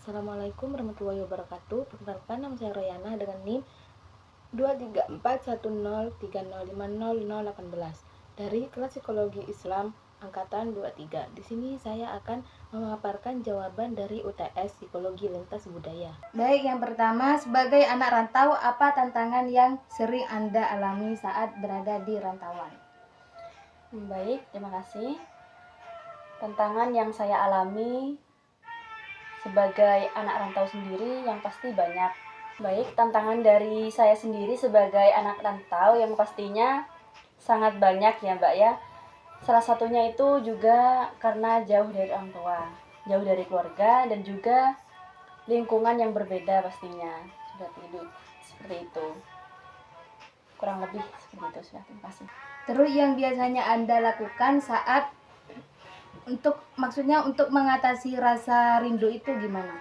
Assalamualaikum warahmatullahi wabarakatuh. Perkenalkan, nama saya Royana dengan NIM 2341030500018 dari kelas Psikologi Islam angkatan 23. Di sini saya akan memaparkan jawaban dari UTS Psikologi Lintas Budaya. Baik, yang pertama, sebagai anak rantau, apa tantangan yang sering Anda alami saat berada di rantauan? Baik, terima kasih. Tantangan yang saya alami sebagai anak rantau sendiri yang pasti banyak. Baik, tantangan dari saya sendiri sebagai anak rantau yang pastinya sangat banyak ya Mbak ya. Salah satunya itu juga karena jauh dari orang tua, jauh dari keluarga, dan juga lingkungan yang berbeda pastinya. Seperti itu. Kurang lebih seperti itu sudah. Terima kasih. Terus yang biasanya Anda lakukan saat untuk mengatasi rasa rindu itu gimana?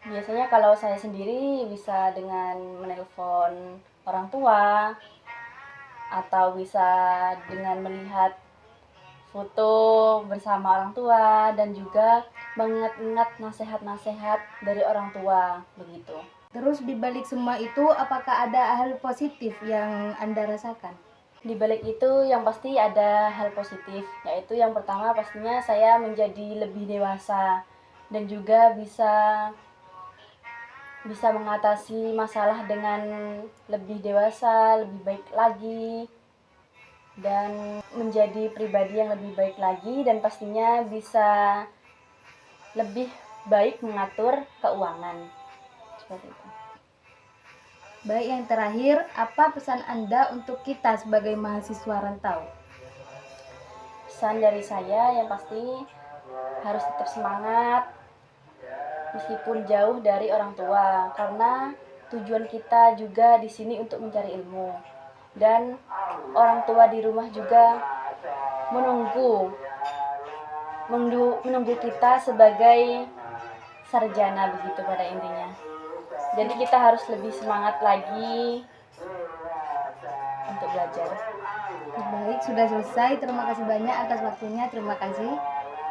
Biasanya kalau saya sendiri bisa dengan menelpon orang tua atau bisa dengan melihat foto bersama orang tua dan juga mengingat-ingat nasihat-nasihat dari orang tua begitu. Terus di balik semua itu, apakah ada hal positif yang Anda rasakan? Di balik itu yang pasti ada hal positif, yaitu yang pertama pastinya saya menjadi lebih dewasa dan juga bisa mengatasi masalah dengan lebih dewasa, lebih baik lagi, dan menjadi pribadi yang lebih baik lagi, dan pastinya bisa lebih baik mengatur keuangan. Seperti itu. Baik, yang terakhir, apa pesan Anda untuk kita sebagai mahasiswa rantau? Pesan dari saya yang pasti harus tetap semangat meskipun jauh dari orang tua, karena tujuan kita juga di sini untuk mencari ilmu, dan orang tua di rumah juga menunggu kita sebagai sarjana begitu pada intinya. Jadi kita harus lebih semangat lagi untuk belajar. Baik, sudah selesai. Terima kasih banyak atas waktunya. Terima kasih.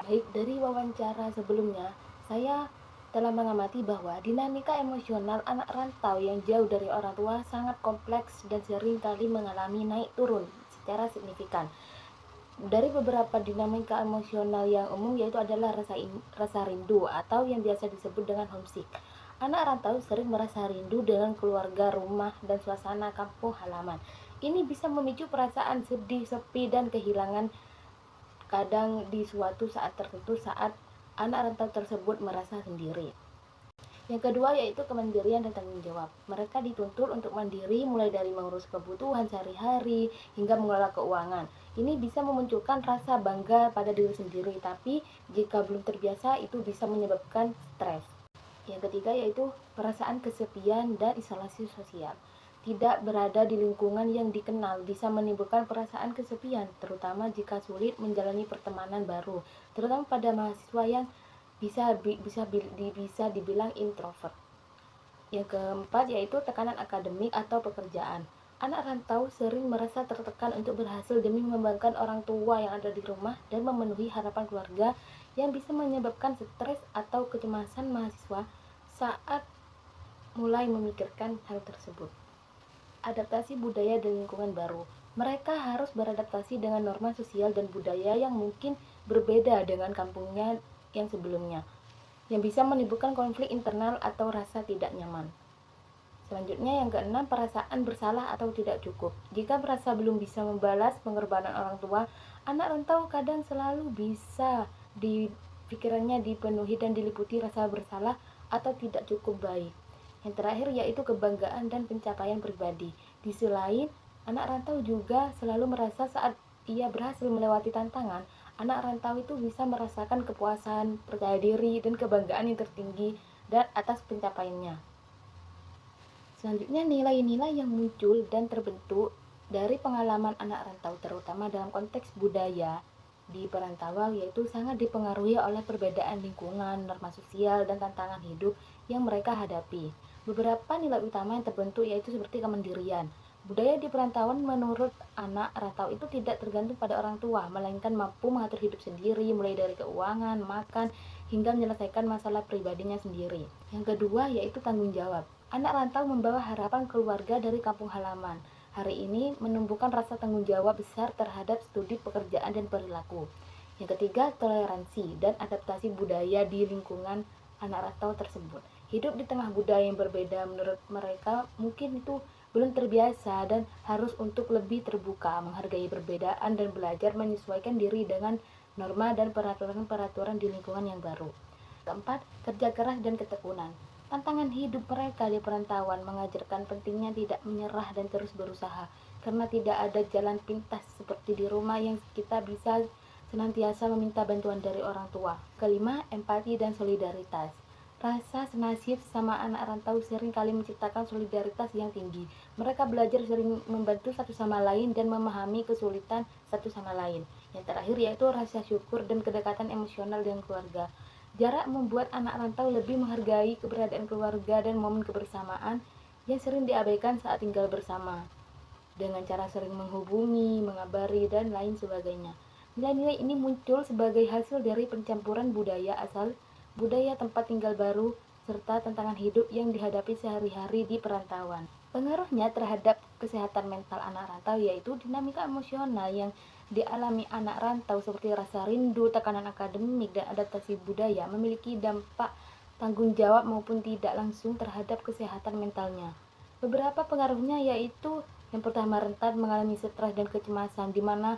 Baik, dari wawancara sebelumnya, saya telah mengamati bahwa dinamika emosional anak rantau yang jauh dari orang tua sangat kompleks dan sering kali mengalami naik turun secara signifikan. Dari beberapa dinamika emosional yang umum yaitu adalah rasa rindu atau yang biasa disebut dengan homesick. Anak rantau sering merasa rindu dengan keluarga, rumah, dan suasana kampung halaman. Ini bisa memicu perasaan sedih, sepi, dan kehilangan kadang di suatu saat tertentu saat anak rantau tersebut merasa sendiri. Yang kedua yaitu kemandirian dan tanggung jawab. Mereka dituntut untuk mandiri mulai dari mengurus kebutuhan sehari-hari hingga mengelola keuangan. Ini bisa memunculkan rasa bangga pada diri sendiri, tapi jika belum terbiasa itu bisa menyebabkan stres. Yang ketiga yaitu perasaan kesepian dan isolasi sosial. Tidak berada di lingkungan yang dikenal bisa menimbulkan perasaan kesepian, terutama jika sulit menjalani pertemanan baru, terutama pada mahasiswa yang bisa dibilang introvert. Yang keempat yaitu tekanan akademik atau pekerjaan. Anak rantau sering merasa tertekan untuk berhasil demi membanggakan orang tua yang ada di rumah dan memenuhi harapan keluarga, yang bisa menyebabkan stres atau kecemasan mahasiswa saat mulai memikirkan hal tersebut. Adaptasi budaya dan lingkungan baru. Mereka harus beradaptasi dengan norma sosial dan budaya yang mungkin berbeda dengan kampungnya yang sebelumnya, yang bisa menimbulkan konflik internal atau rasa tidak nyaman. Selanjutnya yang keenam, perasaan bersalah atau tidak cukup. Jika merasa belum bisa membalas pengorbanan orang tua, anak rantau kadang selalu bisa pikirannya dipenuhi dan diliputi rasa bersalah atau tidak cukup baik. Yang terakhir yaitu kebanggaan dan pencapaian pribadi. Di sisi lain, anak rantau juga selalu merasa saat ia berhasil melewati tantangan, anak rantau itu bisa merasakan kepuasan, percaya diri, dan kebanggaan yang tertinggi dan atas pencapaiannya. Selanjutnya, nilai-nilai yang muncul dan terbentuk dari pengalaman anak rantau, terutama dalam konteks budaya di perantauan, yaitu sangat dipengaruhi oleh perbedaan lingkungan, norma sosial, dan tantangan hidup yang mereka hadapi. Beberapa nilai utama yang terbentuk yaitu seperti kemandirian. Budaya di perantauan menurut anak rantau itu tidak tergantung pada orang tua, melainkan mampu mengatur hidup sendiri, mulai dari keuangan, makan, hingga menyelesaikan masalah pribadinya sendiri. Yang kedua yaitu tanggung jawab. Anak rantau membawa harapan keluarga dari kampung halaman. Hari ini menumbuhkan rasa tanggung jawab besar terhadap studi pekerjaan dan perilaku. Yang ketiga, toleransi dan adaptasi budaya di lingkungan anak rantau tersebut. Hidup di tengah budaya yang berbeda menurut mereka mungkin itu belum terbiasa dan harus untuk lebih terbuka, menghargai perbedaan dan belajar menyesuaikan diri dengan norma dan peraturan-peraturan di lingkungan yang baru. Keempat, kerja keras dan ketekunan. Tantangan hidup mereka di perantauan mengajarkan pentingnya tidak menyerah dan terus berusaha, karena tidak ada jalan pintas seperti di rumah yang kita bisa senantiasa meminta bantuan dari orang tua. Kelima, empati dan solidaritas. Rasa senasib sama anak rantau sering kali menciptakan solidaritas yang tinggi. Mereka belajar sering membantu satu sama lain dan memahami kesulitan satu sama lain. Yang terakhir yaitu rasa syukur dan kedekatan emosional dengan keluarga. Jarak membuat anak rantau lebih menghargai keberadaan keluarga dan momen kebersamaan yang sering diabaikan saat tinggal bersama. Dengan cara sering menghubungi, mengabari, dan lain sebagainya. Nilai-nilai ini muncul sebagai hasil dari pencampuran budaya asal, budaya tempat tinggal baru, serta tantangan hidup yang dihadapi sehari-hari di perantauan. Pengaruhnya terhadap kesehatan mental anak rantau yaitu dinamika emosional yang dialami anak rantau seperti rasa rindu, tekanan akademik, dan adaptasi budaya memiliki dampak tanggung jawab maupun tidak langsung terhadap kesehatan mentalnya. Beberapa pengaruhnya yaitu yang pertama, rentan mengalami stres dan kecemasan, di mana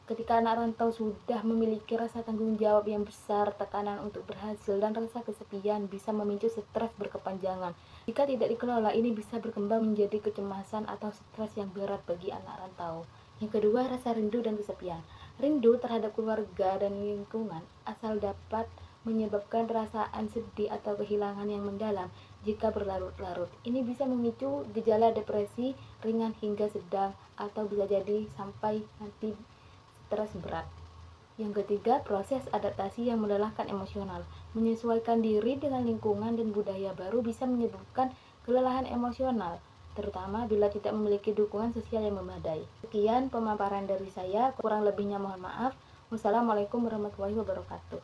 ketika anak rantau sudah memiliki rasa tanggung jawab yang besar, tekanan untuk berhasil, dan rasa kesepian bisa memicu stres berkepanjangan. Jika tidak dikelola, ini bisa berkembang menjadi kecemasan atau stres yang berat bagi anak rantau. Yang kedua, rasa rindu dan kesepian. Rindu terhadap keluarga dan lingkungan asal dapat menyebabkan perasaan sedih atau kehilangan yang mendalam jika berlarut-larut. Ini bisa memicu gejala depresi ringan hingga sedang atau bisa jadi sampai nanti stres berat. Yang ketiga, proses adaptasi yang melelahkan emosional. Menyesuaikan diri dengan lingkungan dan budaya baru bisa menyebabkan kelelahan emosional, terutama bila tidak memiliki dukungan sosial yang memadai. Sekian pemaparan dari saya, kurang lebihnya mohon maaf. Wassalamualaikum warahmatullahi wabarakatuh.